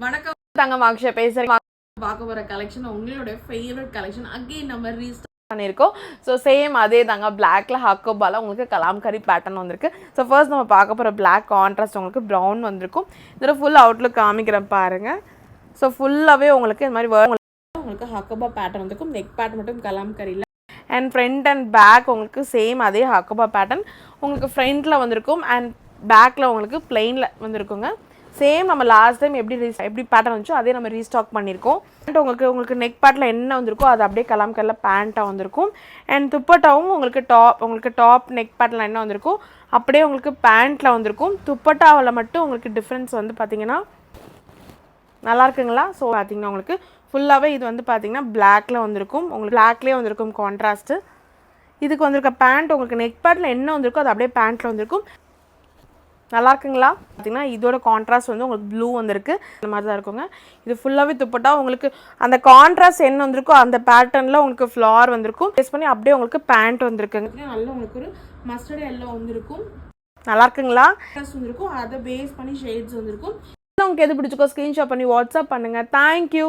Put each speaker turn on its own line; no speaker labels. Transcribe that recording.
வணக்கம்
தாங்க மாக்ஷா பேசுறேன்.
பார்க்க போற கலெக்ஷன் உங்களோட ஃபேவரட் கலெக்ஷன் அகைன் நம்ம ரீஸ்டார்ட்
பண்ணியிருக்கோம். ஸோ சேம் அதே தாங்க பிளாக்ல ஹாக்கோபால உங்களுக்கு கலாம்கரி பேட்டர்ன் வந்திருக்கு. ஸோ ஃபர்ஸ்ட் நம்ம பார்க்க போகிற பிளாக் கான்ட்ராஸ்ட் உங்களுக்கு ப்ரௌன் வந்திருக்கும். இதில் ஃபுல் அவுட்லுக் காமிக்கிறேன் பாருங்கள். ஸோ ஃபுல்லாகவே உங்களுக்கு இந்த மாதிரி
உங்களுக்கு ஹாக்கோபா பேட்டர்ன் வந்திருக்கும். நெக் பேட் மட்டும் கலாம்கரியில்
அண்ட் ஃப்ரண்ட் அண்ட் பேக் உங்களுக்கு சேம் அதே ஹாக்கோபா பேட்டர்ன் உங்களுக்கு ஃப்ரண்ட்டில் வந்திருக்கும் அண்ட் பேக்கில் உங்களுக்கு பிளெயினில் வந்திருக்குங்க. சேம் நம்ம லாஸ்ட் டைம் எப்படி பேட்டர்ன் வந்துச்சோ அதே நம்ம ரீஸ்டாக் பண்ணியிருக்கோம். அண்ட் உங்களுக்கு நெக் பேட்டில் என்ன வந்திருக்கோ அது அப்படியே கலாம்கரியில் பேண்ட்டாக வந்திருக்கும். அண்ட் துப்பட்டாவும் உங்களுக்கு டாப் நெக் பேட்டில் என்ன வந்திருக்கோ அப்படியே உங்களுக்கு பேண்ட்டில் வந்திருக்கும். துப்பட்டாவில் மட்டும் உங்களுக்கு டிஃப்ரென்ஸ் வந்து பார்த்திங்கன்னா நல்லா இருக்குங்களா. ஸோ பார்த்திங்கன்னா உங்களுக்கு ஃபுல்லாகவே இது வந்து பார்த்திங்கன்னா பிளாக்கில் வந்திருக்கும். உங்களுக்கு பிளாக்லேயே வந்திருக்கும் கான்ட்ராஸ்ட்டு. இதுக்கு வந்திருக்க பேண்ட் உங்களுக்கு நெக் பேட்டில் என்ன வந்திருக்கோ அது அப்படியே பேண்ட்டில் வந்திருக்கும். நல்லா இருக்குங்களா. பார்த்திங்கன்னா இதோட கான்ட்ராஸ்ட் வந்து உங்களுக்கு ப்ளூ வந்திருக்கு. இந்த மாதிரி தான் இருக்குங்க. இது ஃபுல்லாகவே துப்பட்டா உங்களுக்கு அந்த கான்ட்ராஸ்ட் என்ன வந்திருக்கோ அந்த பேட்டர்னில் உங்களுக்கு ஃப்ளார் வந்திருக்கும். பேஸ் பண்ணி அப்படியே உங்களுக்கு பேண்ட் வந்திருக்குங்க.
நல்ல உங்களுக்கு ஒரு மஸ்டர்ட் எல்லோ வந்திருக்கும்.
நல்லா இருக்குங்களா.
வந்திருக்கும் அதை பேஸ் பண்ணி ஷேட்ஸ் வந்திருக்கும்.
உங்களுக்கு எது பிடிச்சிக்கோ ஸ்க்ரீன்ஷாட் பண்ணி வாட்ஸ்அப் பண்ணுங்கள். தேங்க்யூ.